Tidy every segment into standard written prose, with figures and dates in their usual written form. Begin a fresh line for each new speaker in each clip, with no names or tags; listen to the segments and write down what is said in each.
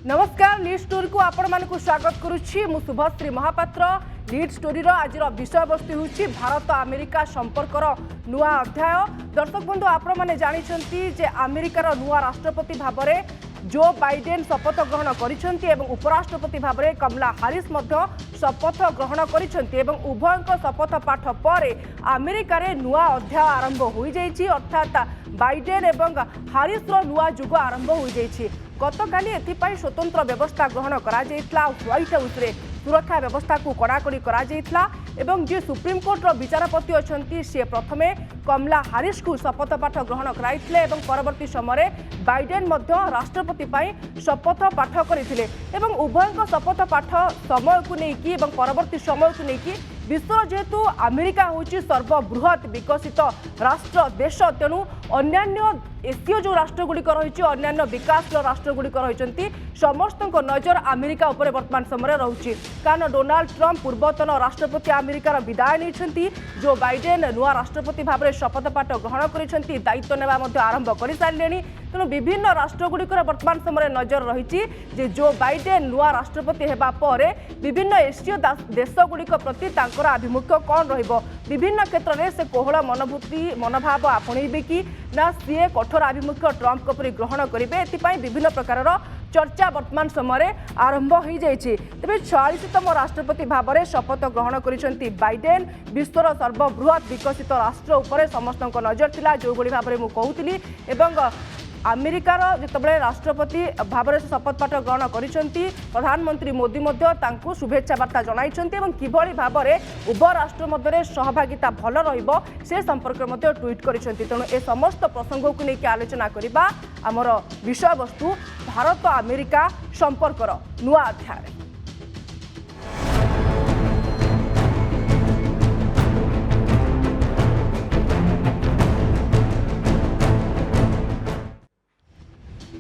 नमस्कार lead story को आपण मानक स्वागत करुच्ची मु शुभश्री महापात्र। लीड स्टोरी आज विषय वस्तु होची भारत अमेरिका संपर्कर नुआ अध्याय। दर्शक बंधु आपण माने जानिछंती जे अमेरिकार नुआ राष्ट्रपति भाबरे जो बाइडेन शपथ ग्रहण करिसेंती एवं उपराष्ट्रपति भाबरे कमला हारिस मध्य शपथ ग्रहण करिसेंती एवं उभयଙ୍କ शपथ पाठ पर अमेरिका रे नुआ अध्याय आरंभ होई जाईची अर्थात बाइडेन एवं हारिस रो नुआ जुग आरंभ होई जाईची। गतकाली एथिपाई स्वतंत्र व्यवस्था ग्रहण करा जायतला व्हाइट हाउस रे सुरक्षा व्यवस्था को कड़ाकड़ी करा जायतला एवं जे सुप्रीम कोर्ट रो विचारपति अछंती से प्रथमे कमला हारिस को शपथ पाठ ग्रहण कराइथिले एवं परवर्ती समय बाइडेन मध्य राष्ट्रपति पाई शपथ पाठ करथिले एवं उभयଙ୍କ शपथ पाठ समय को नेकी एवं परवर्ती समय को नेकी विश्व जेहेतु अमेरिका होची सर्वबृहत विकसित राष्ट्र देश तेणु अन्यान्य एसीय जो राष्ट्रगुड़िक रही अन्यान्य विकास राष्ट्रगुड़िक रही समस्त नजर अमेरिका उपर वर्तमान समय रोचे कारण डोनाल्ड ट्रंप पूर्वतन राष्ट्रपति अमेरिकार विदाय नहीं जो बाइडेन नुआ राष्ट्रपति भाव में शपथ पाठ ग्रहण कर दायित्व नेवा आरंभ कर सारे तेणु विभिन्न राष्ट्रगुड़िकर वर्तमान समय नजर रही जो बाइडेन नुआ राष्ट्रपति होगा पर विभिन्न एसीय देशगुड़िक प्रति आभिमुख्य कौन विभिन्न क्षेत्र में से कोहल मनोभूति मनोभाव आपणेबे कि ना सी कठोर आभिमुख्य ट्रंप परी ग्रहण करेंगे एपाई विभिन्न प्रकार चर्चा वर्तमान समय आरंभ हो जाइए। तेज 46तम राष्ट्रपति भाव में शपथ ग्रहण कर बाइडेन विश्वर सर्वबृहत विकसित राष्ट्र उपर समस्त नजर थिला जो भाव में मुझे कहूली अमेरिकार जितेबाला राष्ट्रपति भाव में शपथ पाठ ग्रहण कर प्रधानमंत्री मोदी शुभेच्छा वार्ता जन किभली भाव में उभय राष्ट्र मध्य सहभागिता भल से संपर्क में ट्वीट कर तेणु ए समस्त प्रसंग को लेकिन आलोचना करबा आमर विषय वस्तु भारत अमेरिका संपर्कर नुआ अध्याय।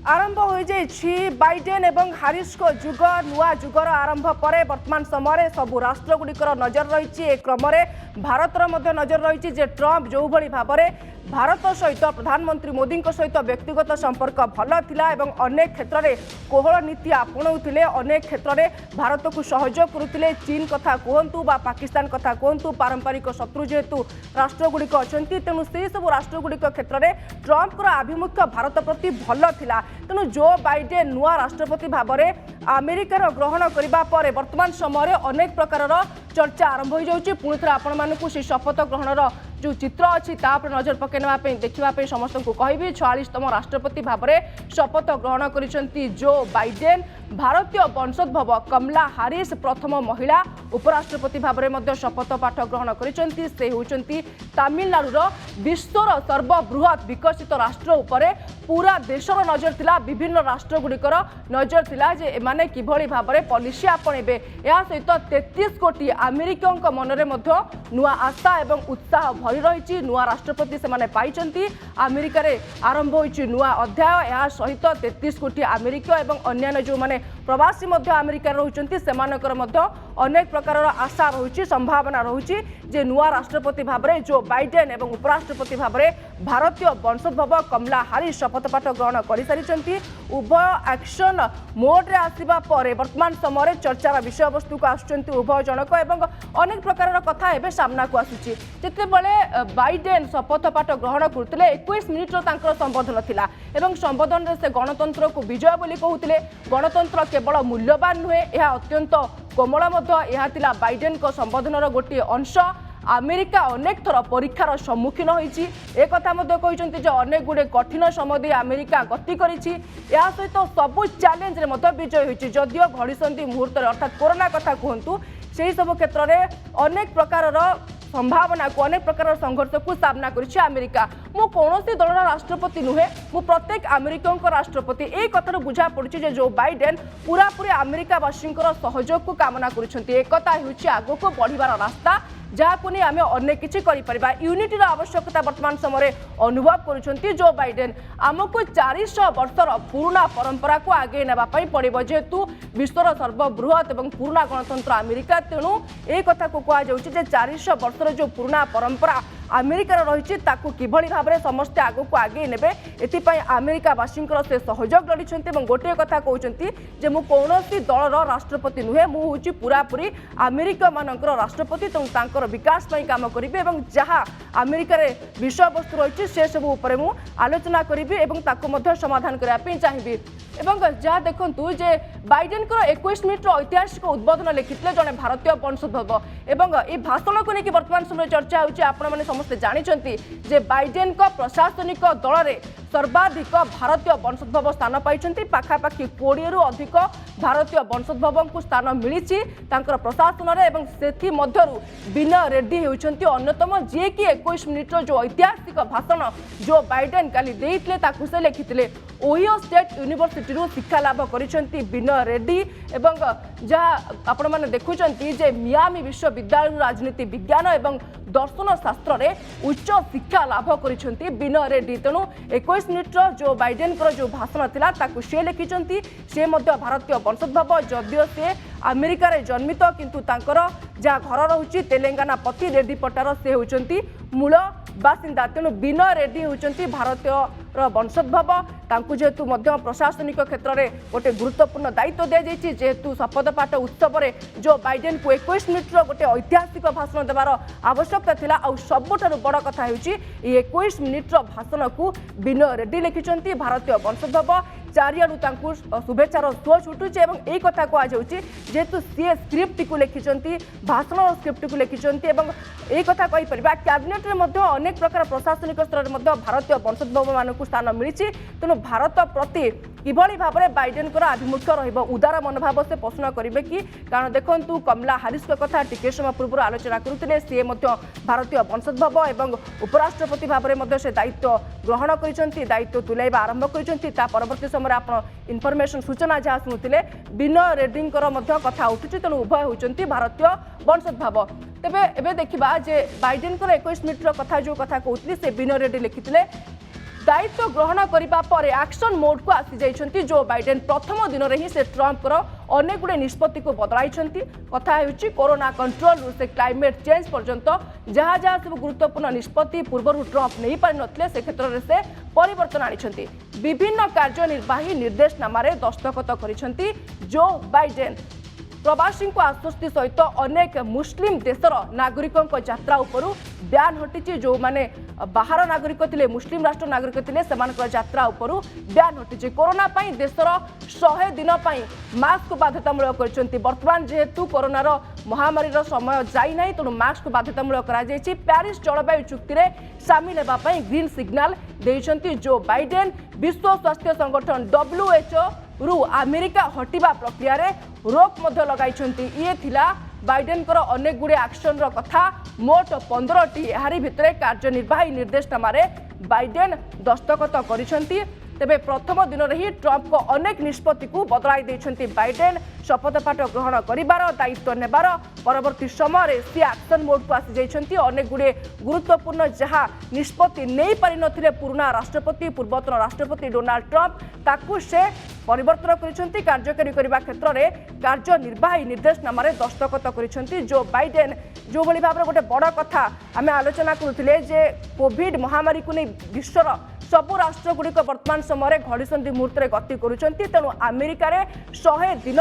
आरंभ हो जाइए बाइडेन एवं हारिस को जुग नुआ जुगर आरंभ पर वर्तमान समय सबू राष्ट्रगुड़िकर नजर रही क्रम भारतर नजर रही ट्रंप जो भाव में भारत सहित प्रधानमंत्री मोदी सहित व्यक्तिगत संपर्क भल थिला एवं अनेक क्षेत्र में कोहल नीति आपणाऊले अनेक क्षेत्र में भारत को सहयोग करुले चीन कथा कहतु बा पाकिस्तान कथा कहतु पारंपरिक शत्रु जेहेतु राष्ट्रगुड़िक अच्छा तेणु से सब राष्ट्रगुड़िक क्षेत्र में ट्रंप आभिमुख्य भारत प्रति भल थिला तेणु जो बाइडेन नुआ राष्ट्रपति भाव में अमेरिकार ग्रहण करने पर वर्तमान समय अनेक प्रकार चर्चा आरंभ हो जाऊँगी पुणी थे आपण मानू से शपथ ग्रहणर जो चित्र अच्छी तापर नजर पकड़ापी देखा समस्त को कहि 46तम राष्ट्रपति भाव में शपथ ग्रहण कर जो बाइडेन भारतीय वंशोद्भव कमला हारिस प्रथम महिला उपराष्ट्रपति भाव में शपथ पाठ ग्रहण कर तमिलनाडुर विश्वर सर्वबृहत विकसित राष्ट्र उपर पूरा देशर नजर थिला विभिन्न राष्ट्रगुड़िकर नजर थिला जे एमाने किभली भाव में पॉलिसी आपणेबे या सहित 33 कोटी अमेरिकन मनरे मध्य नुआ आशा एवं उत्साह भरी रही नुआ राष्ट्रपति से पाइचंती अमेरिका रे आरंभ होइछि नुआ अध्याय या सहित 33 कोटी अमेरिक एवं अन्य जो माने प्रवासी मध्य अमेरिका रहउचंती सेमानकर मध्य अनेक प्रकार आशा रही संभावना रही जे नुआ राष्ट्रपति भाव में जो बाइडेन एवं उपराष्ट्रपति भाव में भारतीय वंशोद्भव कमला हारिस शपथ पाठ ग्रहण कर सारी उभय एक्शन मोड्रे आसवा पर वर्तमान समय चर्चार विषय वस्तु को आसुच्चंती उभय जनक एवं अनेक प्रकार कथा एवं सामना को आसुची जितेबाला बाइडेन शपथ पाठ ग्रहण करते 21 मिनिट्र संबोधन थिला एवं संबोधन से गणतंत्र को विजय बोली कहते गणतंत्र केवल मूल्यवान नुहे यह अत्यंत कोमल यह बाइडेन को संबोधन गोटे अंश अमेरिका अनेक थर परीक्षार सम्मुखीन होती एक अनेक गुड़े कठिन समय अमेरिका गति करी सहित सबू चैलेंज विजय होती जदियो घड़ीसंधि मुहूर्त अर्थात कोरोना कथा कहतु से सब क्षेत्र में अनेक प्रकार संभावना को अनेक प्रकार संघर्ष को सामना करिछि अमेरिका मु कोनोसी दलर राष्ट्रपति नुहे मु प्रत्येक अमेरिकन को राष्ट्रपति एक कथार बुझा पड़ुछि जे जो बाइडेन पूरा पूरी अमेरिकावासी सहयोग को कामना करुछंती एक कथा हेउछि आगो को बढ़िबार रास्ता जहाँ नहीं आम अनेक किसी यूनिटर आवश्यकता वर्तमान समय अनुभव करुछंती जो बाइडेन आमको 400 वर्षर पुराना परंपरा को आगे नापी पड़ो जेहेतु विश्वर सर्वबृहत और पुराना गणतंत्र अमेरिका तेणु एक कथा को कहुच्छे 400 वर्षर जो पुराना परंपरा अमेरिकार रही किभली भाव में समस्ते आगक आगे ने एपाई अमेरिकावासी से सहयोग लड़ी गोटे कथा कहते जे मु कौन दलर राष्ट्रपति नुहे मुझे पूरापूरी अमेरिका मानकर राष्ट्रपति तेणु विकास काम करी जहाँ अमेरिका विषय वस्तु रही से सब उपर मु आलोचना करी समाधान करने चाहिए जहाँ देखु जे बाइडेन को 21 मिनिट्र ऐतिहासिक उद्बोधन लिखिते जड़े भारतीय वंशोद्भव एवं ये भाषण को लेकिन वर्तमान समय चर्चा होने समस्ते जानते जे बाइडेन को प्रशासनिक दल में सर्वाधिक भारतीय वंशोद्भव स्थान पाई पाखापाखि 20 रु अधिक भारतीय वंशोद्भव को स्थान मिली प्रशासन में विनय रेड्डी होती अन्यतम जी कि 21 मिनिट्र जो ऐतिहासिक भाषण जो बाइडेन काली देते से लिखिते ओहियो स्टेट यूनिवर्सिटी शिक्षा लाभ करिसेंती विनय रेड्डी एवं जहाँ आपण माने देखुचंती जे मियामी विश्वविद्यालय राजनीति विज्ञान एवं दर्शन शास्त्र रे उच्च शिक्षा लाभ करिसेंती विनय रेड्डी तेणु 21 मिनिट्र जो बाइडेन जो भाषण थिला ताकु से लिखिचंती से मध्य भारतीय वंशोद्भव जदियो से अमेरिका रे जन्मित किंतु तांकर जहाँ घर रहुची तेलंगाना पति रेड्डी पट्टार से होचंती मूल बासिंदा तेणु विनय रेड्डी होचंती भारतीय वंशोद्भव तांकु जेहेतु मध्य प्रशासनिक क्षेत्र में गोटे गुरुत्वपूर्ण दायित्व दी जाइए जेहेतु शपथपाठ उत्सव में जो बाइडेन को 21 मिनिट्र गोटे ऐतिहासिक भाषण देवार आवश्यकता थिला आ सबुठारु बड़ कथा होची 21 मिनिट्र भाषण को विनय रेड्डी लिखिचंती भारतीय वंशोद्भव चारियाडू तांकु शुभेच्छार सुओ छुटुचे एवं एई कथा को आजाउची जेहेतु सी स्क्रिप्ट को लिखिचंती भाषण स्क्रिप्ट को लिखिचंती एवं एई कथा कहि परिबा कैबिनेट रे मध्ये अनेक प्रकार प्रशासनिक स्तर रे मध्ये भारतीय वंशोद्भव मानकु स्थान मिलिछि तेणु भारत प्रति किभली भाव में बाइडेन आभिमुख्य रहिबो उदार मनोभाव से पोषण करेंगे कि कारण देखु कमला हारिस कथा टिके समय पूर्व आलोचना करुते सी भारतीय वंशोद्भव एवं उपराष्ट्रपति भाव में से दायित्व ग्रहण कर दायित्व तुलाइबा आरंभ कर परवर्ती समय आप इनफर्मेशन सूचना जहाँ शुणुते विनय रेड्डी कथा उठुची तेणु उभय होती भारतीय वंशोद्भव तेबे एबे देखिबा जे बाइडेन 21 मिनिट्र कथा जो कथा कहते से विनय रेड्डी लिखिते दायित्व ग्रहण करने पर एक्शन मोड को आसी जाइछंती जो बाइडेन प्रथम दिन में ही से ट्रंप अनेक गुड़े निष्पत्ति को बदलाई कथा होची कोरोना कंट्रोल से क्लाइमेट चेंज पर्यंत जहाँ जहाँ सब गुरुत्वपूर्ण निष्पत्ति पूर्व ट्रंप नहीं पारि नथिले से क्षेत्र में से परिवर्तन आनी विभिन्न कार्यनिर्वाही निर्देशनामा दस्तखत करिसेंती जो बाइडेन प्रवासी को आश्वस्ति सहित अनेक मुस्लिम देशर नागरिकों यात्रा उपरू ब्यान हटिची जो माने बाहर नागरिक थिले मुस्लिम राष्ट्र नागरिक थिले सेमानकर यात्रा उपरू ब्यान हटिची कोरोना पई देशर 100 दिन पई मास्क बाध्यतामूलक करछंती वर्तमान जेहेतु कोरोनार महामारी समय जाई नाही तेणु मास्क बाध्यतामूलक करा जायछि पेरिस जलवायु चुक्ति रे शामिल हेबा पई ग्रीन सिग्नल देइछंती जो बाइडेन विश्व स्वास्थ्य संगठन WHO रु अमेरिका हटिबा प्रक्रिया रे रोक मध्य लगाइछंती ये थिला बाइडेन अनेक गुड़े एक्शन कथा मोट 15टी यारी भितरे कार्यनिर्वाही निर्देशनामा बाइडेन दस्तखत करिसेंती तेबे प्रथम दिन में ही ट्रंप को अनेक निष्पत्ति को बदलाई देछंती बाइडेन शपथपाठ ग्रहण करिबार दायित्व नेबार परवर्ती समय सी एक्शन मोड को आसी जाइछंती अनेक गुड़े गुरुत्वपूर्ण जहाँ निष्पत्ति नहीं पारि नथिले पुराना राष्ट्रपति पूर्वतन राष्ट्रपति डोनाल्ड ट्रंप ताकू से परिवर्तन करिसेंती कार्यकारी करबा क्षेत्र में कार्यनिर्वाही निर्देशनामा दस्तखत करिसेंती जो बाइडेन जो भली भाव गोटे बड़ कथा आम आलोचना करुथिले जे कोविड महामारी को नहीं विश्वर सबु राष्ट्रगुड़िक वर्तमान समय घड़ीसंधि मुहूर्त में गति करुँच तेणु अमेरिकार 100 दिन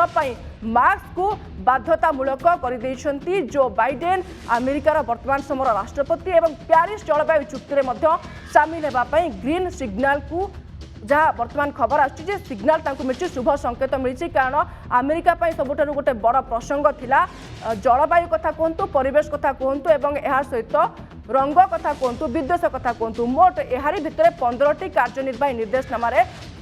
मास्क को बाध्यतामूलक कर जो बाइडेन अमेरिकार वर्तमान समय राष्ट्रपति एवं पेरिस जलवायु चुक्ति में सामिल होगापी ग्रीन सिग्नल को जहाँ वर्तमान खबर आसुची सिग्नल मिली शुभ संकेत मिली कारण अमेरिका सबुठारु गोटे बड़ प्रसंग थिला जलवायु कथा कहतु परिवेश कथा कहतु एवं यह सहित रंग कथा कहतु विद्वेष कथा कहतु मोट यारी भितर 15टी कार्यनिर्वाही निर्देशनामा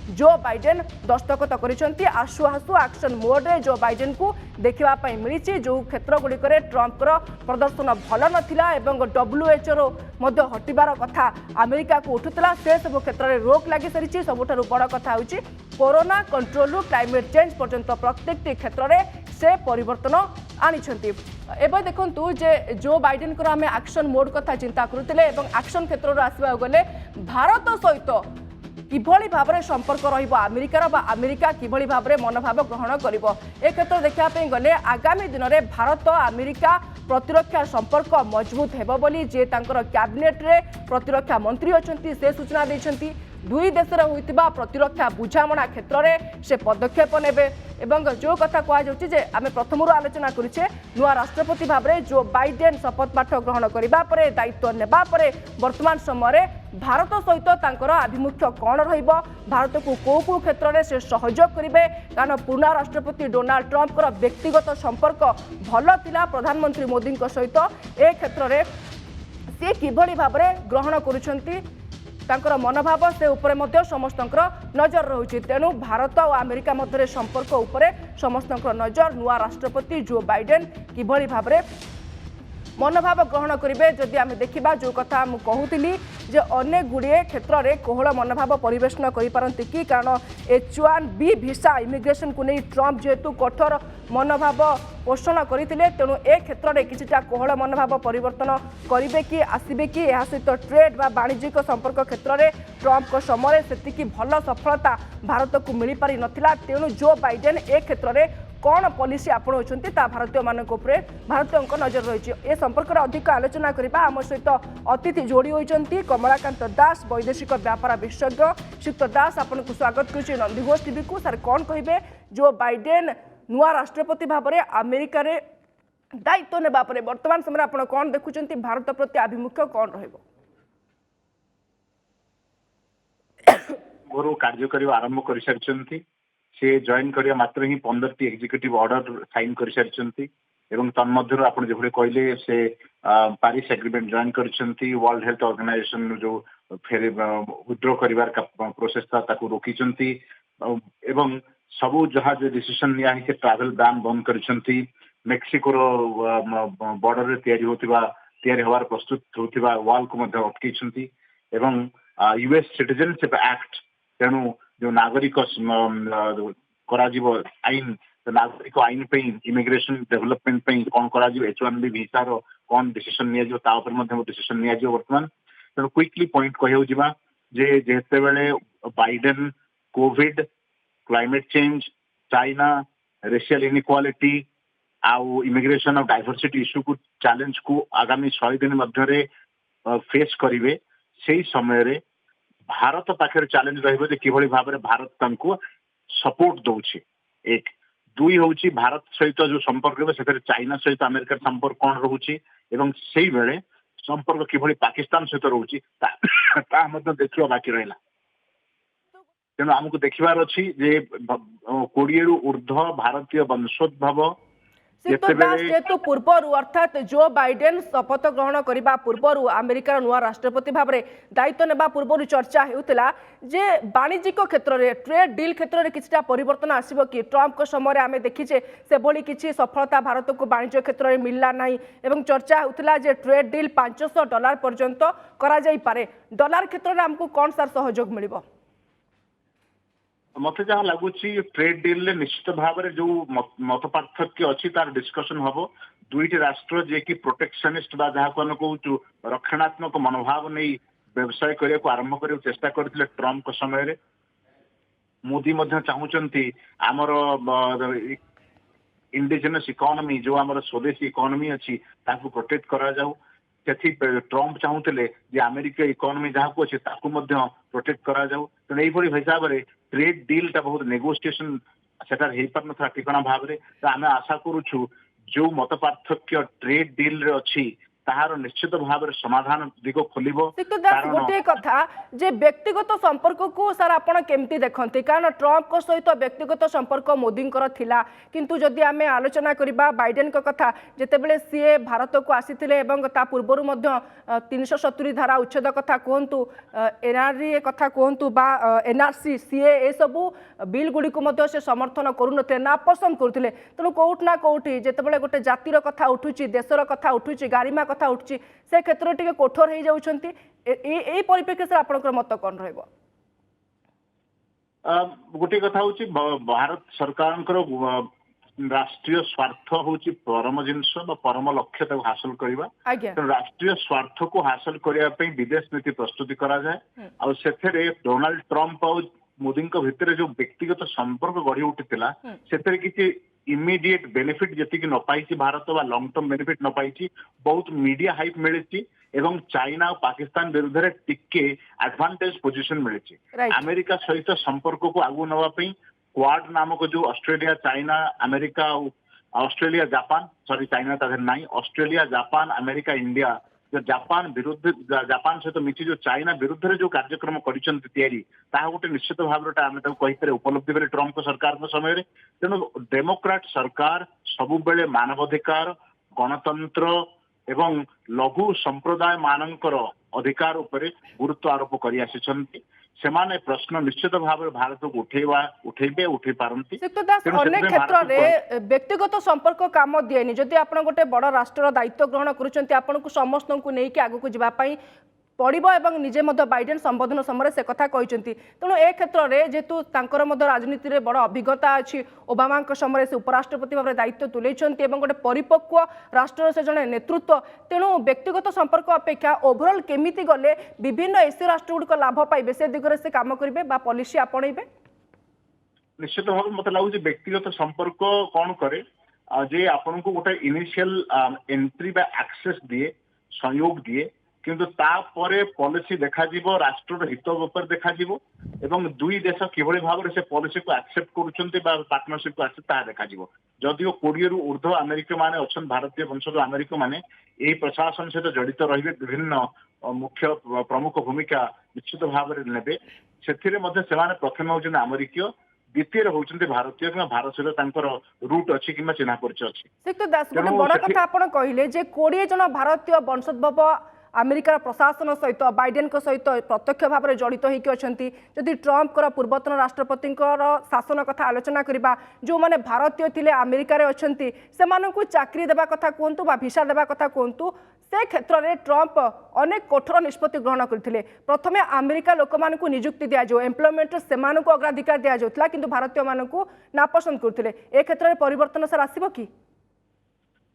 जो बाइडेन दस्तखत करिसेंती आसु आसु एक्शन मोड रे जो बाइडेन को देखा मिली जो क्षेत्र गुड़िक ट्रंप प्रदर्शन भल नाला WHO मध्य हटिबार कथा अमेरिका को उठुला से सब क्षेत्र में रोक लगी सारी सबुठारु बड़ कथा होची कोरोना कंट्रोल क्लाइमेट चेंज पर्यंत प्रत्येक क्षेत्र में से परिवर्तन आनिछंती एवं देखु जे जो बाइडेन आम एक्शन मोड कथा चिंता करुले एक्शन क्षेत्र आसवा गले भारत सहित किभली भाव में संपर्क रहिबो अमेरिकार बा अमेरिका किभली भाव में मनोभाव ग्रहण करिबो ए क्षेत्र देखा गले आगामी दिन में भारत अमेरिका प्रतिरक्षा संपर्क मजबूत हेबो बोली जे तांकर कैबिनेट रे प्रतिरक्षा मंत्री अछंती से सूचना दैछंती दुई देशर होइतिबा प्रतिरक्षा बुझामणा क्षेत्र में से पदक्षेप नेबे एवं जो कथा कहुचे जे आम प्रथम आलोचना करुचे नुआ राष्ट्रपति भाव में जो बाइडेन शपथ पाठ ग्रहण करने पर दायित्व नेबा परे वर्तमान समय भारत सहित तांकर आभिमुख्य कौन रहिबो भारत को कौ क्षेत्र में से सहयोग करेंगे कारण पुराना राष्ट्रपति डोनाल्ड ट्रंप व्यक्तिगत संपर्क भल थिला प्रधानमंत्री मोदी सहित ए क्षेत्र में सी किभली भाव में ग्रहण करुछंती तांकर मनोभाव से उपरे मध्य समस्तंकर नजर रहुछि तेणु भारत और अमेरिका मध्य संपर्क उपरे समस्तंकर नजर नुआ राष्ट्रपति जो बाइडेन किभली भाव में मनोभाव ग्रहण करेंगे जदि आम देखा जो कथा मुझे कहूली जे अनेक गुड़िए क्षेत्र में कोहल मनोभाव परिवेशन करपारती कि कारण H1B भिसा इमिग्रेशन को नहीं ट्रंप जेहेतु कठोर मनोभाव पोषण करते तेणु ए क्षेत्र में किछिटा कोहल मनोभाव परिवर्तन करेंगे कि आसबे कि यह सहित ट्रेड बा वाणिज्यिक संपर्क क्षेत्र में ट्रंप समय से भल सफलता भारत को मिल पारि नथिला तेणु जो बाइडेन ए क्षेत्र में कौन पॉलिसी आपणाउछंती ता भारतीय मानक उपरे भारतीय नजर रही ए संपर्क में अधिक आलोचना करबा आम सहित अतिथि जोड़ी होइछंती कमलाकांत दास वैदेशिक व्यापार विशेषज्ञ श्रीयुक्त दास आपको स्वागत करुच्ची नंदीघोष टीवी को सर कौन कहे जो बाइडेन नुआ राष्ट्रपति भाव में अमेरिका रे दायित्व नेबा परे वर्तमान समय आप कौन देखुंत भारत प्रति आभिमुख्य कौन रहिबो
मोर कार्यकारी आरंभ कर सारी से जॉइन करिया मात्र ही 15टी एग्जीक्यूटिव ऑर्डर साइन कर सारी एवं तन्मध्य आप जो कहले से पारिस एग्रीमेंट जॉइन करछंती वर्ल्ड हेल्थ ऑर्गेनाइजेशन जो फेर विथड्रॉ करिवार प्रोसेस था ताको रोकीचंती एवं सबू जहाँ जो डिसीजन निया से ट्रैवल बैन बंद करछंती मेक्सिको बॉर्डर रे तैयारी होवार प्रस्तुत होतिबा वॉल को मध्य अटकीछंती एवं यूएस सिटीजनशिप एक्ट तेणु जो नागरिक आईन नागरिक आईन पे इमिग्रेशन डेवलपमेंट पे कौन करा H1B भिसा रो कौन डिसीजन निया ता ऊपर मध्य डिसीजन निया वर्तमान तेणु क्विकली पॉइंट कह जे जेते बेले Biden Covid climate change China racial inequality आउ इमिग्रेशन और डाइवर्सिटी इश्यू को चैलेंज को आगामी 100 दिन मध्य फेस करेंगे से समय रे भारत पाखे चैलेंज रही किभली भाव में भारत तांको सपोर्ट दौची एक दुई हूँ भारत सहित जो संपर्क से चाइना सहित अमेरिका संपर्क कौन रोचे एवं से बेले संपर्क किभली पाकिस्तान सहित रोचे देखा बाकी रहा तेणु आमको देखार अच्छी जे 20 रु ऊर्ध्व भारतीय वंशोद्भव
जेतु पूर्वर अर्थात जो बाइडेन शपथ ग्रहण करने पूर्वर अमेरिकार नुआ राष्ट्रपति भाव में दायित्व नेबा पूर्वर चर्चा होता जे वाणिज्यिक क्षेत्र में ट्रेड डील क्षेत्र में किछटा परिवर्तन आसिबो कि ट्रंप को समय आम देखीचे से भली किछि सफलता भारत को वाणिज्य क्षेत्र में मिलला नहीं एवं चर्चा होता जे ट्रेड डील $500 पर्यंत करा जाई पारे डॉलर क्षेत्र में आमको कौन सार सहयोग मिलिबो
मत जहाँ लगुच ट्रेड डील निश्चित भाव में जो मत पार्थक्य अच्छी तार डिस्कसन हम दुईटी राष्ट्र जे कि प्रोटेक्शनिस्ट जहाँ को आम कहूँ रक्षणात्मक मनोभाव नहीं व्यवसाय करने को आरंभ करने चेष्टा करते ट्रंप समय मोदी चाहूँगी आमर इंडिजिनस इकोनॉमी जो आमर स्वदेशी इकोनॉमी अच्छी ताकू प्रोटेक्ट करा जाऊ ट्रंप चाहूले अमेरिका इकोनॉमी जहाँ को अच्छे प्रोटेक्ट करा जाऊ तेणु यही हिसाब से ट्रेड डील टा बहुत नेगोशिएशन सेटार हो पार ना ठिकाना भाव में आम आशा करुचु जो मत पार्थक्य ट्रेड डील रे अच्छी ताहार निश्चित भाव में समाधान दिग खोल
गोटे कथा जे व्यक्तिगत संपर्क को सर आपण केमती देखते कारण ट्रंप को सहित व्यक्तिगत संपर्क मोदी थिला किंतु जदि आम आलोचना करबा बाइडेन को कथा जेतेबेले सीए भारत को आसीथिले एवं ता पूर्वरु मध्य 370 धारा उच्छेद कथा कहतु एनआरसी कथा कहतु बा एनआरसी सीए ए सबू बिल गुडी को मध्य से समर्थन करूनथे ना पसंद करुथिले तेणु कोउठ ना कोउठी जेतेबेले गोटे जातिर कथा उठुची देशर कथा उठुची गारिमा कथा उठुची से क्षेत्र टिके कठोर हो जाउछंती ए परिप्रेक्षी से आपनकर मत कोन रहइबो
गोटे कथा हूँ भारत सरकार राष्ट्रीय स्वार्थ होची परम जिनस परम लक्ष्य ताको हासिल करबा
आज्ञा
तो राष्ट्रीय स्वार्थ को हासिल करबा पई विदेश नीति प्रस्तुति करा जाए आ सेथरे डोनाल्ड ट्रम्प और मोदी भितर जो व्यक्तिगत संपर्क गढ़ी उठिला सेथरे किछि इमीडिएट बेनिफिट जति कि न पाइछि भारत वा लॉन्ग टर्म बेनिफिट न पाइछि बहुत मीडिया हाइप मिलिछि एवं चाइना और पाकिस्तान विरुद्ध रे टिके एडवांटेज पोजीशन मिलिछि
Right.
अमेरिका सहित संपर्क को आगु नवा पई क्वाड नामक जो Australia China America Australia Japan sorry China ताधर नहीं ऑस्ट्रेलिया जापान अमेरिका इंडिया जो जापान विरुद्ध जापान सहित मिछि जो चाइना विरुद्ध रे जो कार्यक्रम करिसंती तयारी ताहा गोटे निश्चित भाव आम कहीपर उपलब्धि करे ट्रम्प सरकार समय तेणु डेमोक्राट सरकार सबु बेले मानवाधिकार गणतंत्र एवं लघु संप्रदाय मानकर अधिकार उपरे गुरुत्व आरोप करि आसिछंती सेमाने प्रश्न निश्चित भाव भारत को उठेबे उठे पारंती
सिक्त दास अनेक क्षेत्र रे व्यक्तिगत संपर्क काम दिएनि जदि आपण गोटे बड़ राष्ट्र दायित्व ग्रहण करूछंती आपण को समस्त को नेकी आगु को जिबा पई पड़िबो एवं निजे मध्य बाइडेन संबोधन समय से कथा कहते तेणु ए क्षेत्र में जेहेतु तांकर मध्य राजनीति में बड़ अभिज्ञता अच्छी ओबामा समय से उपराष्ट्रपति भाव दायित्व तुले गोटे परिपक्व राष्ट्र से जड़े नेतृत्व तेणु व्यक्तिगत संपर्क अपेक्षा ओभरऑल केमिति गले विभिन्न एसीय राष्ट्रगुड़िक लाभ पाइबे से दिगरे से काम करेंगे पॉलिसी आपणेबे
निश्चित भाव मत लगुच व्यक्तिगत संपर्क कौन करे जे आपन को गोटे इनिशियल एंट्री बा एक्सेस दिए सहयोग दिए किंतु तापरे पॉलिसी देखा जीवो राष्ट्र हित ऊपर देखा जीवो एवं दुई देश किभଳି भाव से पॉलिसी को एक्सेप्ट करूछंती बा पार्टनरशिप को एक्सेप्ट ता देखा जीवो जदिओ 20 रु ऊर्ध्व अमेरिका माने अछन भारतीय वंशज अमेरिका माने एही प्रशासन सहित जड़ित रहिबे विभिन्न मुख्य प्रमुख भूमिका निश्चित भाव रे नेबे सेथिरे मध्ये सेमाने प्रथम होउछन अमेरिकीय द्वितीय होउछन्ते भारतीय कि भारत सहित तांकर रूट अछि कि चिन्हा परिचय अछि
सिक्त दास गोटे बड़ कथा आपण कहिले जे 20 जन भारतीय वंशोद्भव अमेरिकार प्रशासन सहित बाइडेन सहित प्रत्यक्ष भाव में जड़ित होती जदि ट्रम्प पूर्वतन राष्ट्रपति शासन कथा आलोचना करवा जो मैंने भारतीय थे अमेरिकार अच्छा से चाकरी देवा कथा कहतु भिसा देवा कथा कहतु से क्षेत्र में ट्रम्प अनेक कठोर निष्पत्ति ग्रहण करते प्रथमे अमेरिका लोक मान निजुक्ति दिजाऊ एम्प्लॉयमेंट से अग्राधिकार दिजाऊला कि भारतीय मानक नापसंद करते ए क्षेत्र में परिवर्तन सर आसब कि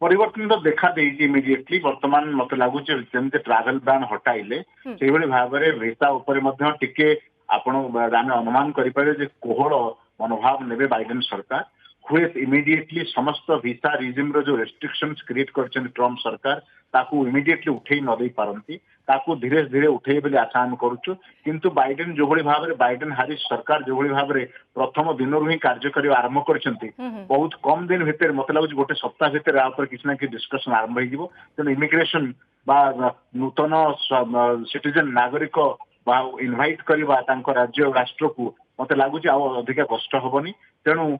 परिवर्तन तो देखा देइछि इमिडिएटली वर्तमान मत लगुच जमते ट्रैवल बैन हटाइले से भाव में भिसा उपर टिके आपण अनुमान करें जे कोहल मनोभाव नेबे बाइडेन सरकार हुए इमिडिएटली समस्त भिसा रिजिम रो जो रेस्ट्रिक्शंस क्रिएट करछन ट्रम्प सरकार ताकू इमिडिएटली उठे न दे पारंती ताकू धीरे धीरे उठे बोली आशा हम करूछु किंतु बाइडेन जो भली भाव में बाइडेन हारिस सरकार जो भली भाव में प्रथम दिन ही कार्यकारी आरंभ करछंती बहुत कम दिन भितर मत लगुच गोटे सप्ताह भितर आ ऊपर किछ ना कि डिस्कशन आरंभ हो जिवो तेणु इमिग्रेशन बा नूतन सिटीजन नागरिक बा इनवाइट करबा तांको राज्य राष्ट्र को मत लगुच आ अधिक कष्ट हबनी तेणु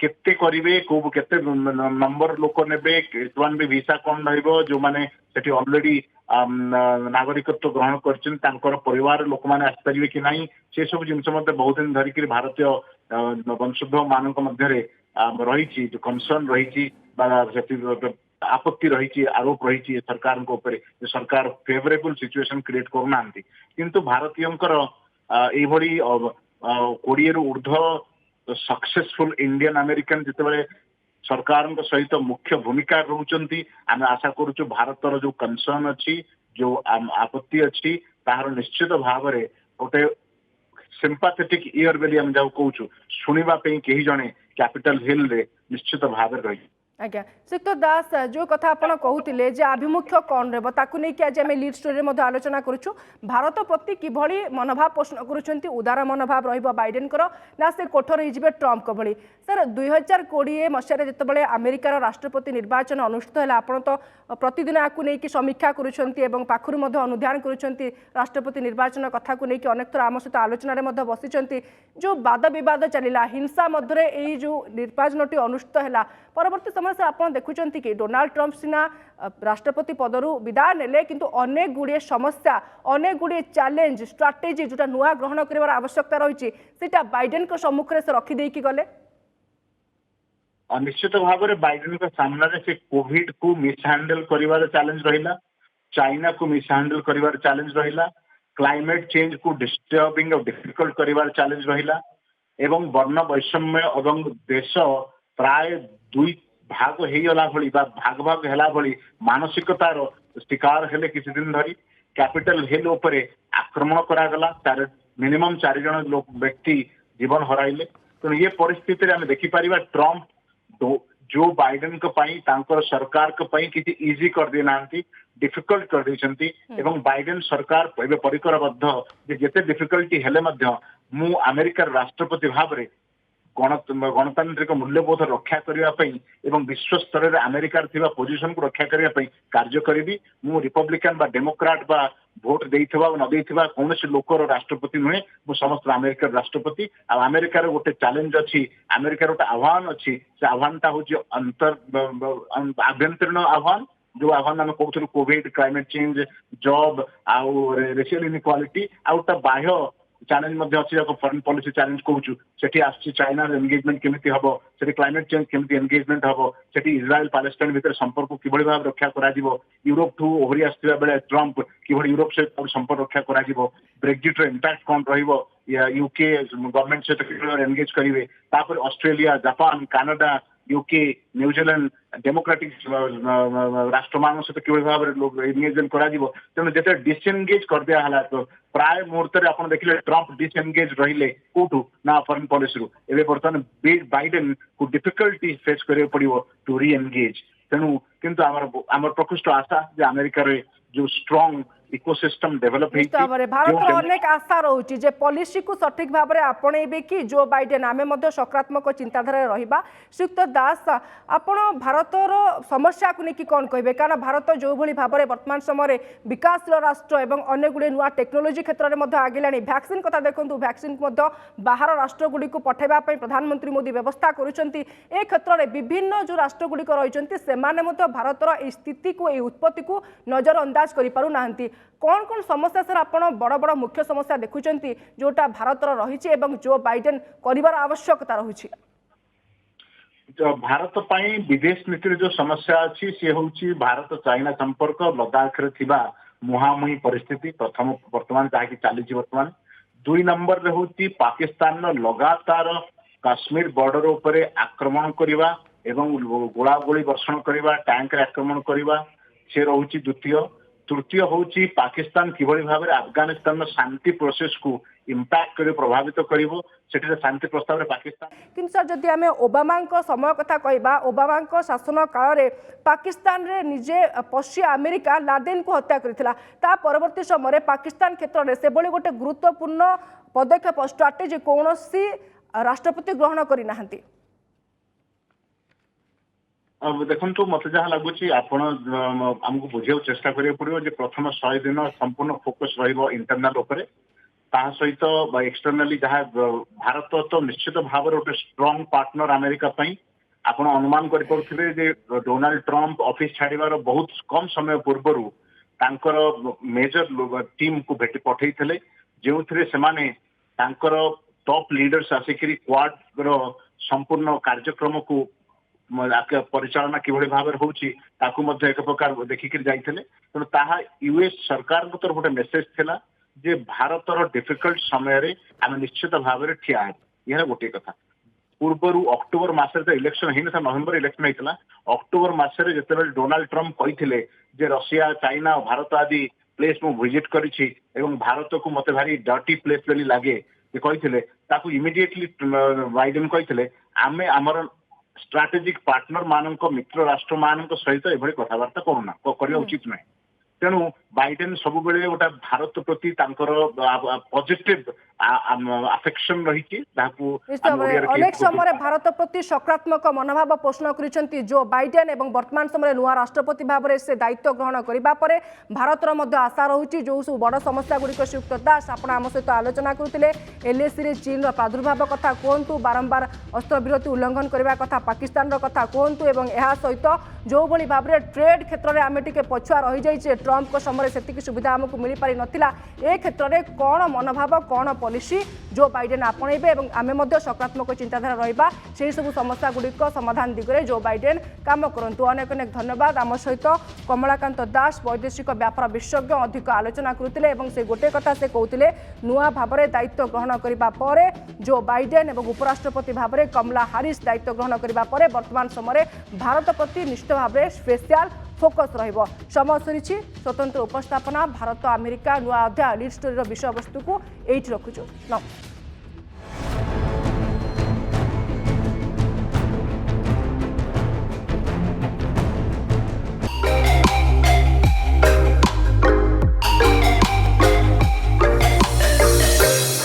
केते करिवे को केते नंबर लोक नेबे वन भी वीसा कौन रहिबो जो माने सेठी ऑलरेडी नागरिकत्व ग्रहण करछन तांकर परिवार लोक माने आस परिबे कि नाही से सब जिंस मते बहुत दिन धरि कि भारतीय वंशोद्भव मानक मध्य रे रहिछि जो कंसर्न रहिछि बा सेठी आपत्ति रही आरोप रही सरकार ऊपर सरकार फेवरेबल सिचुएशन क्रिएट करना किंतु भारतीय यही 20 रु ऊर्ध्व सक्सेसफुल इंडियन अमेरिकन जिते सरकार सहित मुख्य भूमिका रोचंती आम आशा करूँ भारतर जो कंसर्न अच्छी जो आपत्ति अच्छी तार निश्चित भाव में गोटे सिंपाथेटिक ईयर बेली हम जाऊ कहूँ शुणा कहीं जड़े कैपिटल हिल रे निश्चित भाव रही
आज्ञा सिक्त दास जो कथा आप कहते जे आभिमुख्य कौन रही आज आम लीड स्टोरी में आलोचना करुँ भारत प्रति किभली मनोभाव पोषण करुँच उदार मनोभाव रईडेन ना से कठोर हो ट्रम्प भली सर 2020 मसीह जिते अमेरिकार राष्ट्रपति निर्वाचन अनुष्ठित है आप तो प्रतिदिन आपको नहीं समीक्षा करुँच अनुध्यान करुँच राष्ट्रपति निर्वाचन कथा को लेकिन अनेक थर आम सहित आलोचन बसी जो वाद बद चलला हिंसा मध्य जो निर्वाचन टी अनुष्ठित है परवर्ती समय से आप देखुं कि डोनाल्ड ट्रम्प सीना राष्ट्रपति पदरु विदाय नेले किंतु अनेक गुड़िए समस्या अनेक गुड़िए चैलेंज स्ट्राटेजी जोटा नुआ ग्रहण कर आवश्यकता रही बाइडेन को सम्मुखें से रखिदे गले
निश्चित भाव में बाइडेन का सामने से कोविड को मिसहैंडल कर चैलेंज रहा चाइना को मिसहैंडल कर चैलेंज रहा क्लाइमेट चेंज को डिस्टर्बिंग और डिफिकल्ट कर चैलेंज रहा एवं वर्ण वैषम्य एवं देश प्राय दुई भाग ହେଇଗଲା ଭଳି ବା ଭାଗ ଭାଗ ହେଲା ଭଳି ମାନସିକତାର ଶିକାର ହେଲେ କିଛି ଦିନ ଧରି କ୍ୟାପିଟାଲ ହିଲ୍ ଉପରେ ଆକ୍ରମଣ କରାଗଲା ମିନିମମ୍ 4 ଜଣ ବ୍ୟକ୍ତି ଜୀବନ ହରାଇଲେ ତେଣୁ ଏ ପରିସ୍ଥିତିରେ ଆମେ ଦେଖିପାରିବା ଟ୍ରମ୍ପ जो बाइडेन तांकर सरकार किसी इजी कर दे ना डिफिकल्ट कर देछंती एवं बाइडेन सरकार एबे परिकरबद्ध जे जेते डिफिकल्टी हेले मध्य मु अमेरिकार राष्ट्रपति भाव रे गणतांत्रिक मूल्यबोध रक्षा करने एवं विश्व स्तर में अमेरिकार थिबा पोजिशन को रक्षा करने कार्य करी मु रिपब्लिकन बा डेमोक्राट बा भोट देइथिबा न देइथिबा कौनसी लोकर राष्ट्रपति नुहे मु समस्त अमेरिकार राष्ट्रपति आ अमेरिकार गोटे चैलेंज अच्छी अमेरिकार गोटे आह्वान अच्छी से आह्वानटा हूँ अंतर आभ्यंतरीण आह्वान जो आह्वान आम कहूँ कोविड क्लाइमेट चेंज जॉब आउ रेशियल इनइक्वालिटी आउटा बाह्य चैलेंज अच्छी फॉरेन पॉलिसी चैलेंज कहूँ सेठी आसी चाइना एंगेजमेंट केमिति हबो सेठी क्लाइमेट चेंज केमिति एंगेजमेंट हबो सेठी इजराइल पैलेस्टाइन भितर संपर्क किभଳି भाव रक्षा करा जिवो यूरोप ठू ओहरी आस्थिबा बेले ट्रम्प किभଳି यूरोप से संपर्क रक्षा करा जिवो ब्रेक्जिट रो इंपैक्ट कोन रहिबो या यूके गवर्नमेंट से किभଳି एंगेज करिवे तापर Australia Japan Canada UK New Zealand democratic राष्ट्रमान सहित किभଳି भाव लोग एंगेजमेंट करा जिवो तेणु जेते डिसएंगेज कर दिया हला तो प्राय मुहूर्त रे आपण देखिले ट्रम्प डिसएंगेज रहिले कोठू ना फॉरेन पॉलिसी रू एबे बर्तमान बाइडेन को डिफिकल्टी फेस करे पड़िवो टू री एंगेज तेणु किंतु आमर प्रकृष्ट आशा जे अमेरिका रे जो स्ट्रांग इकोसिस्टम डेवलप
भारत अनेक आशा रोचे जे पॉलिसी को सठिक भाव में आपणेबे कि जो बाइडेन आमे मध्य सकारात्मक चिंताधारा रहिबा श्रीयुक्त दास आपण भारतर समस्या को लेकिन कौन कहे कारण भारत जो भली भाव में वर्तमान समय विकासशील राष्ट्र एवं अनेक गुड़े नुआ टेक्नोलोजी क्षेत्र में आगे वैक्सीन कथा देखो वैक्सीन बाहर राष्ट्र गुड़ी को पठेबा प्रधानमंत्री मोदी व्यवस्था करुँच ए क्षेत्र में विभिन्न जो राष्ट्र गुड़िक रही से भारतर स्थिति को उत्पत्ति को नजर अंदाज कर कौन कौन समस्या सर आप बड़ बड़ मुख्य समस्या देखुं जोटा भारतर रही जो बाइडेन कर आवश्यकता रही
भारत पाई विदेश नीति जो समस्या अच्छी सी हूँ भारत चाइना संपर्क लद्दाख रे मुहांमुही परिस्थिति प्रथम वर्तमान जहाँकि चली वर्तमान 2 नंबर रे हूँ पाकिस्तान लगातार काश्मीर बॉर्डर उपरे आक्रमण करवा एवं गोलागोली वर्षण करवा टैंक रे आक्रमण करवा से रोची द्वितीय तृतीय हूँ पाकिस्तान किभଳି भाव में अफगानिस्तान शांति प्रोसेस को इम्पैक्ट कर प्रभावित करिवो सेठी शांति प्रस्ताव रे पाकिस्तान
किंतु सर जदि आमे ओबामा समय कथा कहबा ओबामा शासन काल रे पाकिस्तान रे निजे पश्चिम अमेरिका लादेन को हत्या करथिला ता परवर्ती समय पाकिस्तान क्षेत्र में से भली गोटे गुरुत्वपूर्ण पदक्षेप स्ट्राटेजी कौनसी राष्ट्रपति ग्रहण करि नाहंती
देखो मत जहाँ लगुच आमको बुझे चेष्टा करिया पड़ो प्रथम 100 दिन संपूर्ण फोकस रहिबो इंटरनल उपरे ता सहित एक्सटर्नाली जहाँ भारत तो निश्चित भाव गोटे स्ट्रांग पार्टनर अमेरिका पई आपण अनुमान कर पड़ुथिबे जे डोनाल्ड ट्रम्प ऑफिस छाड़ीबार बहुत कम समय पूर्व तांकर मेजर टीम को भेटी पठेइथिले जेउथिरे सेमाने तांकर टॉप लीडर्स आसिकरी क्वाड रो संपूर्ण कार्यक्रम को परिचालना किभଳି भाव होउची ताकू मध्य एक प्रकार देखिक जाइथिले तेणु ताहा यूएस सरकार को तरफ गोटे मेसेज थिला जे भारतर डिफिकल्ट समय रे आम निश्चित भाव में ठिया है यह गोटे कथा पूर्वर अक्टोबर मासरे तो इलेक्शन होता नवेम्बर इलेक्शन होता अक्टोबर मासरे जिते डोनाल्ड ट्रम्प कहते जे रशिया चाइना भारत आदि प्लेस मु विजिट करी भारत को मत भारी डर्टी प्लेस बोली लगे कहते इमिडिएटली बाइडेन कहते आमे आमर स्ट्राटेजिक पार्टनर मान मित्र राष्ट्र मान सहित एभली कथबार्ता करूना करवा उचित ना तेणु बाइडेन सब बेले गोटे भारत प्रति पॉजिटिव अफेक्शन रही
अनेक समय भारत प्रति सकारात्मक मनोभाव पोषण कर जो बाइडेन एवं वर्तमान समय नुआ राष्ट्रपति भाव में से दायित्व ग्रहण करने भारतर आशा रही जो सब बड़ समस्या गुड़िक श्रीयुक्त दास आप आम सहित आलोचना करते एलएसी चीन प्रादुर्भाव कथा कहतु बारंबार अस्त्रविरति उल्लंघन करने कथा पाकिस्तान कथा कहतु सहित जो भाव में ट्रेड क्षेत्र में आम टे पछुआ रही जाइए ट्रम्प समय समय से सुविधा आमको मिल पारि नथिला ए क्षेत्र में कौन मनोभाव कौन पॉलिसी जो बाइडेन आपणेबे एवं आमे मध्य सकारात्मक चिंताधारा रहिबा से सब समस्या गुड़िक समाधान दिगरे जो बाइडेन काम करंतु। अनेक अनेक धन्यवाद। आम सहित कमलाकांत दास वैदेशिक व्यापार विशेषज्ञ अधिक आलोचना करते से गोटे कथा से कहते नुआ भाव में दायित्व ग्रहण करने जो बाइडेन और उपराष्ट्रपति भाव में कमला हारिस दायित्व ग्रहण करने वर्तमान समय भारत प्रति निश्चित भाव में स्पेशल फोकस रहिबो। समय सरी स्वतंत्र उपस्थापना भारत अमेरिका नुआ अध्याय लीड स्टोरी विषय वस्तु को एठी रखुछु। नमस्कार।